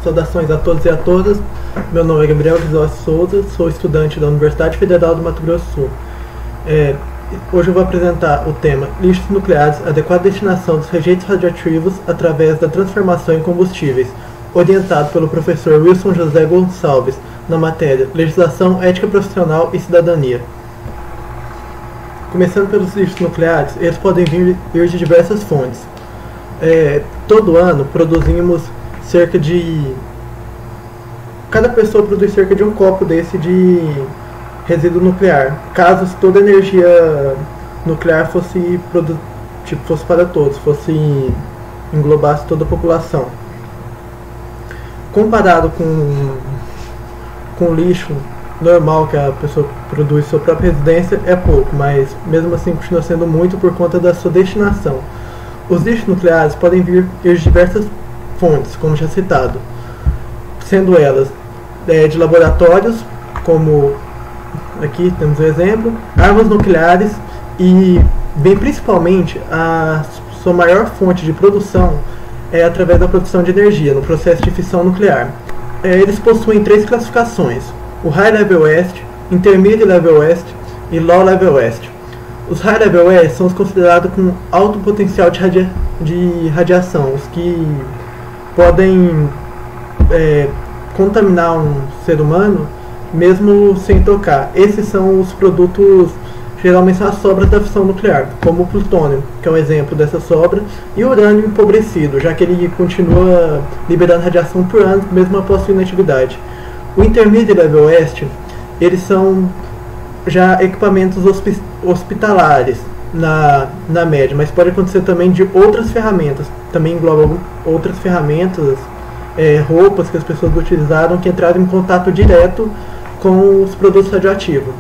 Saudações a todos e a todas. Meu nome é Gabriel Rizossi Souza, sou estudante da Universidade Federal do Mato Grosso do Sul. Hoje eu vou apresentar o tema lixos nucleares, adequada destinação dos rejeitos radioativos através da transformação em combustíveis, orientado pelo professor Wilson José Gonçalves, na matéria Legislação, Ética Profissional e Cidadania. Começando pelos lixos nucleares, eles podem vir de diversas fontes. Todo ano produzimos cerca de... Cada pessoa produz cerca de um copo desse de resíduo nuclear, caso toda a energia nuclear fosse para todos, englobasse toda a população. Comparado com o lixo normal que a pessoa produz em sua própria residência, é pouco, mas mesmo assim continua sendo muito por conta da sua destinação. Os lixos nucleares podem vir de diversas fontes, como já citado, sendo elas de laboratórios, como aqui temos um exemplo, armas nucleares e, bem principalmente, a sua maior fonte de produção é através da produção de energia, no processo de fissão nuclear. Eles possuem 3 classificações: o High Level Waste, Intermediate Level Waste e Low Level Waste. Os High Level Waste são os considerados com alto potencial de radiação, os que podem contaminar um ser humano mesmo sem tocar. Esses são os produtos, geralmente são as sobras da fissão nuclear, como o plutônio, que é um exemplo dessa sobra, e o urânio empobrecido, já que ele continua liberando radiação por anos, mesmo após sua inatividade. O Intermediate Level Waste, eles são já equipamentos hospitalares na média, mas pode acontecer também de outras ferramentas, também englobam outras ferramentas, roupas que as pessoas utilizaram que entraram em contato direto com os produtos radioativos.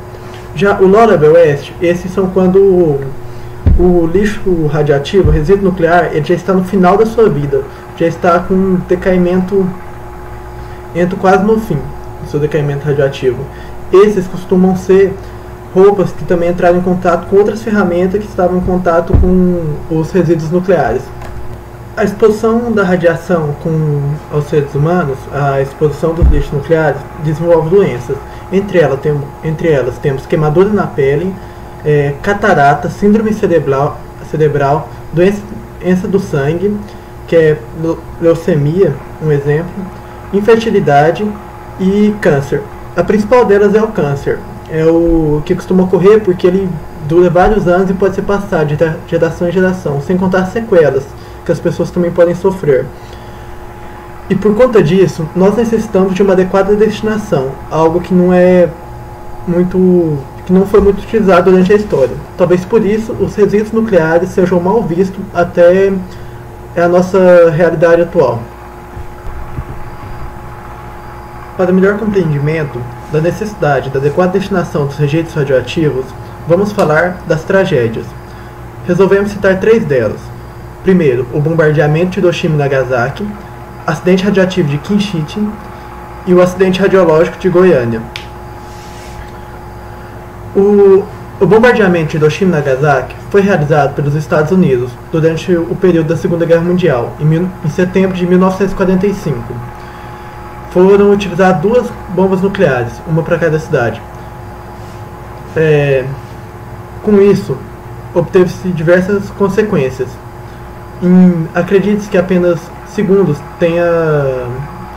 Já o Low Level Waste, esses são quando o lixo radioativo, o resíduo nuclear, ele já está no final da sua vida, já está com decaimento, entra quase no fim do seu decaimento radioativo. Esses costumam ser roupas que também entraram em contato com outras ferramentas que estavam em contato com os resíduos nucleares. A exposição da radiação aos seres humanos, a exposição dos lixos nucleares, desenvolve doenças. Entre elas temos queimadura na pele, catarata, síndrome cerebral, doença do sangue, que é leucemia, um exemplo, infertilidade e câncer. A principal delas é o câncer. É o que costuma ocorrer porque ele dura vários anos e pode ser passado de geração em geração, sem contar sequelas que as pessoas também podem sofrer. E por conta disso, nós necessitamos de uma adequada destinação, algo que não foi muito utilizado durante a história. Talvez por isso os resíduos nucleares sejam mal vistos até a nossa realidade atual. Para melhor compreendimento da necessidade da adequada destinação dos rejeitos radioativos, vamos falar das tragédias. Resolvemos citar 3 delas. Primeiro, o bombardeamento de Hiroshima e Nagasaki, acidente radioativo de Kinshichi e o acidente radiológico de Goiânia. O bombardeamento de Hiroshima e Nagasaki foi realizado pelos Estados Unidos durante o período da Segunda Guerra Mundial, em setembro de 1945. Foram utilizadas 2 bombas nucleares, uma para cada cidade. Com isso, obteve-se diversas consequências. Acredite-se que apenas segundos tenha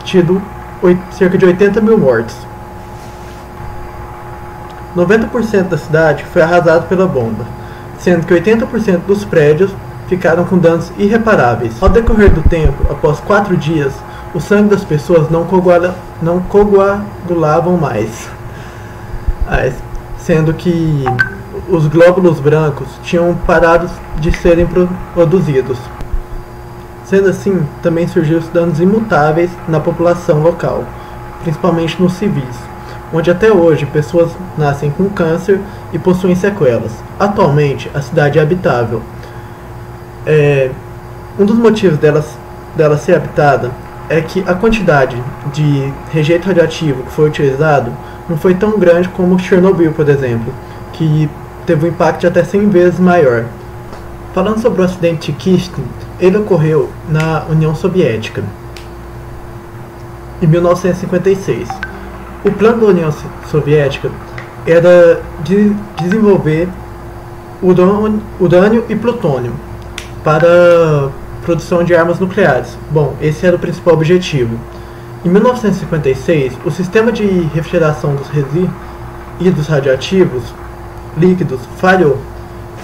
tido cerca de 80 mil mortes. 90% da cidade foi arrasado pela bomba, sendo que 80% dos prédios ficaram com danos irreparáveis. Ao decorrer do tempo, após 4 dias, o sangue das pessoas não coagulavam mais, sendo que os glóbulos brancos tinham parado de serem produzidos. Sendo assim, também surgiram danos imutáveis na população local, principalmente nos civis, onde até hoje pessoas nascem com câncer e possuem sequelas. Atualmente, a cidade é habitável. Um dos motivos dela ser habitada é que a quantidade de rejeito radioativo que foi utilizado não foi tão grande como Chernobyl, por exemplo, que teve um impacto de até 100 vezes maior. Falando sobre o acidente de Kinshichi, ele ocorreu na União Soviética. em 1956. O plano da União Soviética era de desenvolver urânio e plutônio para produção de armas nucleares. Bom, esse era o principal objetivo. Em 1956, o sistema de refrigeração dos resíduos radioativos líquidos falhou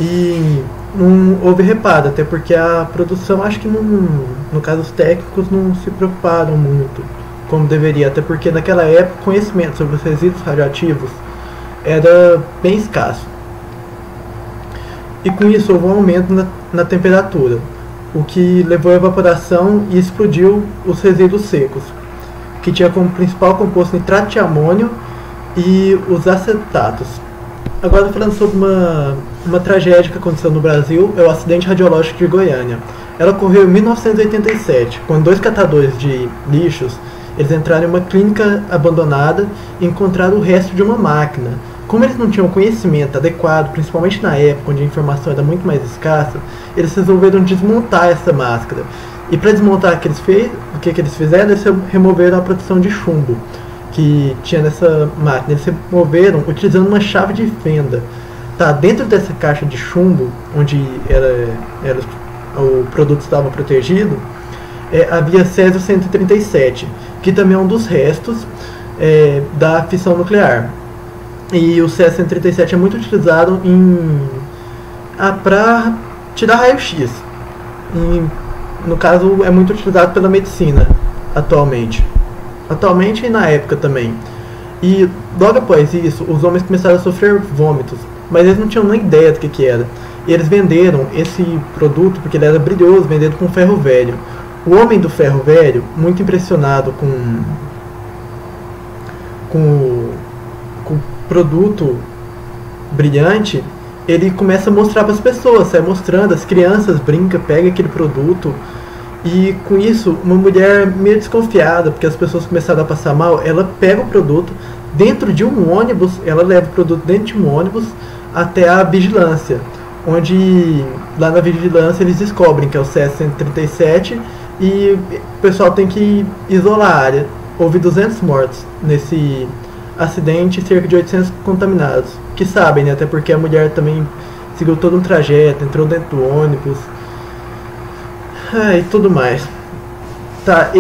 e não houve reparo, até porque a produção, acho que no caso os técnicos não se preocuparam muito como deveria, até porque naquela época o conhecimento sobre os resíduos radioativos era bem escasso. E com isso houve um aumento na temperatura, o que levou à evaporação e explodiu os resíduos secos, que tinha como principal composto nitrato de amônio e os acetatos. Agora falando sobre uma tragédia que aconteceu no Brasil, é o acidente radiológico de Goiânia. Ela ocorreu em 1987, quando 2 catadores de lixos eles entraram em uma clínica abandonada e encontraram o resto de uma máquina. Como eles não tinham conhecimento adequado, principalmente na época onde a informação era muito mais escassa, eles resolveram desmontar essa máscara. E para desmontar o que eles fizeram? Eles removeram a proteção de chumbo que tinha nessa máquina. Eles removeram utilizando uma chave de fenda. Tá, dentro dessa caixa de chumbo, onde o produto estava protegido, havia césio-137, que também é um dos restos da fissão nuclear. E o césio-137 é muito utilizado para tirar raio-x. No caso, é muito utilizado pela medicina atualmente. Atualmente e na época também. E logo após isso, os homens começaram a sofrer vômitos, mas eles não tinham nem ideia do que era. E eles venderam esse produto, porque ele era brilhoso, vendido com ferro velho. O homem do ferro velho, muito impressionado com o produto brilhante, ele começa a mostrar para as pessoas, sai mostrando, as crianças brincam, pegam aquele produto. E com isso, uma mulher meio desconfiada, porque as pessoas começaram a passar mal, ela pega o produto dentro de um ônibus, ela leva o produto dentro de um ônibus até a vigilância, onde lá na vigilância eles descobrem que é o césio-137 e o pessoal tem que isolar a área. Houve 200 mortos nesse acidente e cerca de 800 contaminados, que sabem, né? Até porque a mulher também seguiu todo um trajeto, entrou dentro do ônibus e tudo mais. Tá,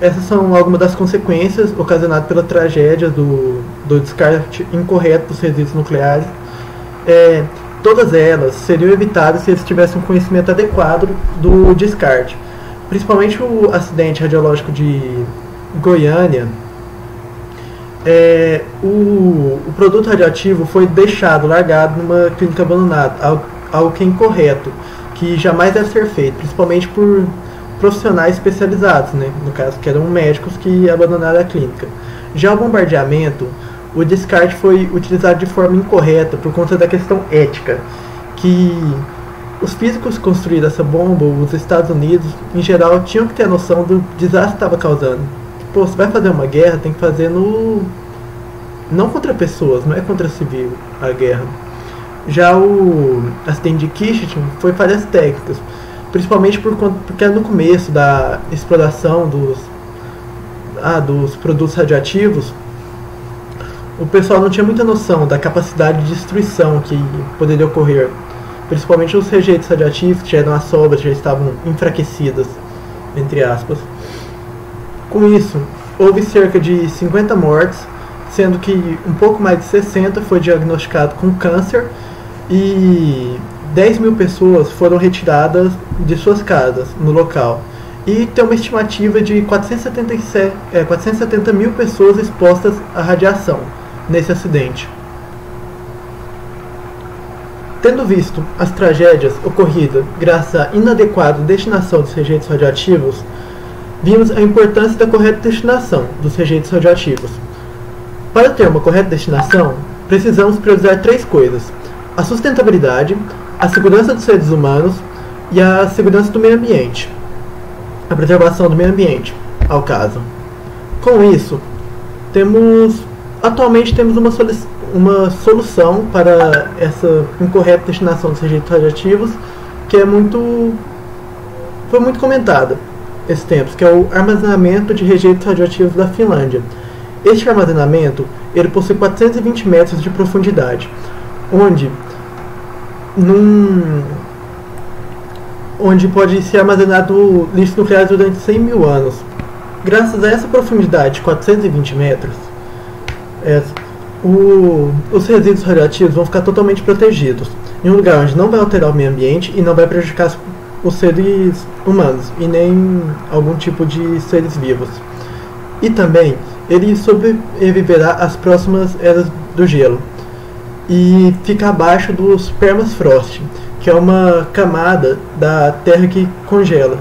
essas são algumas das consequências ocasionadas pela tragédia do descarte incorreto dos resíduos nucleares. Todas elas seriam evitadas se eles tivessem um conhecimento adequado do descarte. Principalmente o acidente radiológico de Goiânia. O produto radioativo foi deixado, largado numa clínica abandonada, algo que é incorreto, que jamais deve ser feito, principalmente por profissionais especializados, né? No caso, que eram médicos que abandonaram a clínica. Já o bombardeamento, o descarte foi utilizado de forma incorreta por conta da questão ética, que os físicos que construíram essa bomba, os Estados Unidos, em geral, tinham que ter a noção do desastre que estava causando. Pô, você vai fazer uma guerra, tem que fazer não contra pessoas, não é contra civil a guerra. Já o acidente de Kyshtym foi falhas técnicas, principalmente porque no começo da exploração dos produtos radioativos, o pessoal não tinha muita noção da capacidade de destruição que poderia ocorrer. Principalmente os rejeitos radioativos, que já eram as sobras, já estavam enfraquecidas, entre aspas. Com isso, houve cerca de 50 mortes, sendo que um pouco mais de 60 foi diagnosticado com câncer e 10 mil pessoas foram retiradas de suas casas no local. E tem uma estimativa de 470 mil pessoas expostas à radiação nesse acidente. Tendo visto as tragédias ocorridas graças à inadequada destinação dos rejeitos radioativos, vimos a importância da correta destinação dos rejeitos radioativos. Para ter uma correta destinação, precisamos priorizar 3 coisas: a sustentabilidade, a segurança dos seres humanos e a segurança do meio ambiente, a preservação do meio ambiente, ao caso. Com isso, atualmente temos uma solução para essa incorreta destinação dos rejeitos radioativos, que foi muito comentada, esses tempos, que é o armazenamento de rejeitos radioativos da Finlândia. Este armazenamento ele possui 420 metros de profundidade, onde pode ser armazenado lixo nuclear durante 100 mil anos. Graças a essa profundidade de 420 metros, os resíduos radioativos vão ficar totalmente protegidos, em um lugar onde não vai alterar o meio ambiente e não vai prejudicar os seres humanos e nem algum tipo de seres vivos. E também ele sobreviverá às próximas eras do gelo e fica abaixo dos permafrost, que é uma camada da Terra que congela.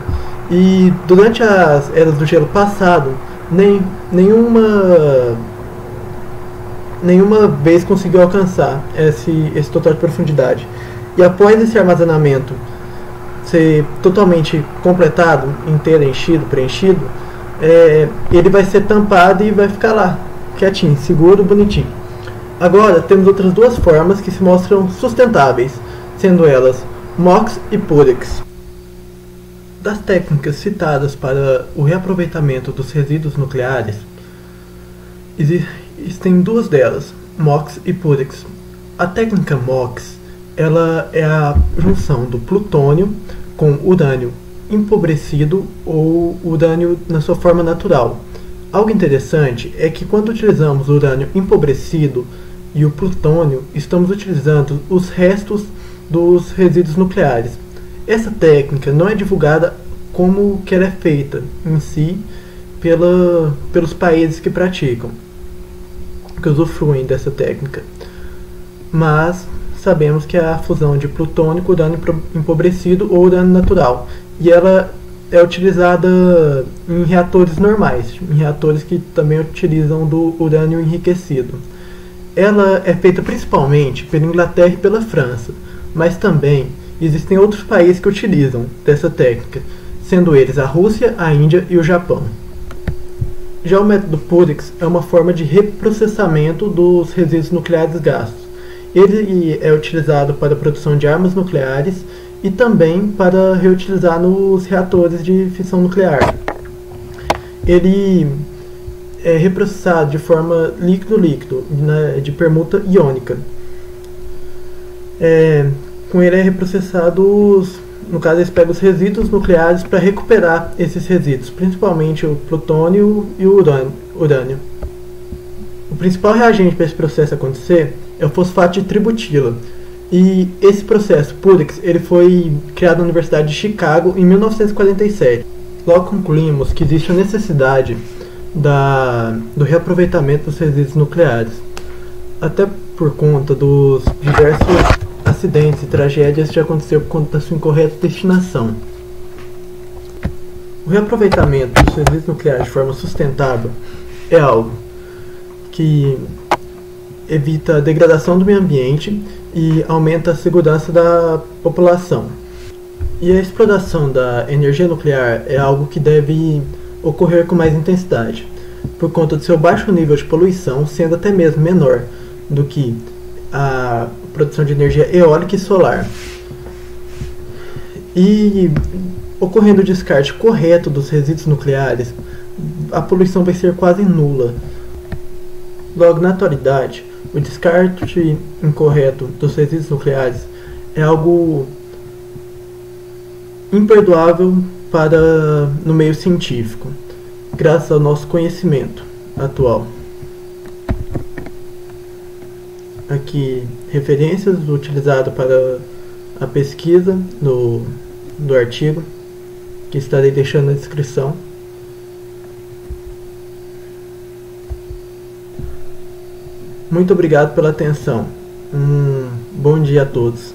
E durante as eras do gelo passado, nenhuma vez conseguiu alcançar esse total de profundidade. E após esse armazenamento ser totalmente completado, inteiro, preenchido, ele vai ser tampado e vai ficar lá, quietinho, seguro, bonitinho. Agora temos outras duas formas que se mostram sustentáveis, sendo elas MOX e PUREX. Das técnicas citadas para o reaproveitamento dos resíduos nucleares, existem duas delas, MOX e PUREX. A técnica MOX ela é a junção do plutônio com urânio empobrecido ou urânio na sua forma natural. Algo interessante é que quando utilizamos o urânio empobrecido e o plutônio, estamos utilizando os restos dos resíduos nucleares. Essa técnica não é divulgada como que ela é feita em si pelos países que praticam, que usufruem dessa técnica. Mas sabemos que é a fusão de plutônio com urânio empobrecido ou urânio natural. E ela é utilizada em reatores normais, em reatores que também utilizam do urânio enriquecido. Ela é feita principalmente pela Inglaterra e pela França, mas também existem outros países que utilizam dessa técnica, sendo eles a Rússia, a Índia e o Japão. Já o método PUREX é uma forma de reprocessamento dos resíduos nucleares gastos. Ele é utilizado para a produção de armas nucleares e também para reutilizar nos reatores de fissão nuclear. Ele é reprocessado de forma líquido-líquido, de permuta iônica. Com ele é reprocessado, no caso eles pegam os resíduos nucleares para recuperar esses resíduos, principalmente o plutônio e o urânio. O principal reagente para esse processo acontecer é o fosfato de tributila. E esse processo, PUREX, ele foi criado na Universidade de Chicago em 1947. Logo concluímos que existe a necessidade do reaproveitamento dos resíduos nucleares, até por conta dos diversos acidentes e tragédias que já aconteceram por conta da sua incorreta destinação. O reaproveitamento dos resíduos nucleares de forma sustentável é algo que evita a degradação do meio ambiente e aumenta a segurança da população. E a exploração da energia nuclear é algo que deve ocorrer com mais intensidade, por conta do seu baixo nível de poluição, sendo até mesmo menor do que a produção de energia eólica e solar. E ocorrendo o descarte correto dos resíduos nucleares, a poluição vai ser quase nula. Logo, na atualidade, o descarte incorreto dos resíduos nucleares é algo imperdoável no meio científico, graças ao nosso conhecimento atual. Aqui, referências utilizadas para a pesquisa do artigo, que estarei deixando na descrição. Muito obrigado pela atenção. Bom dia a todos.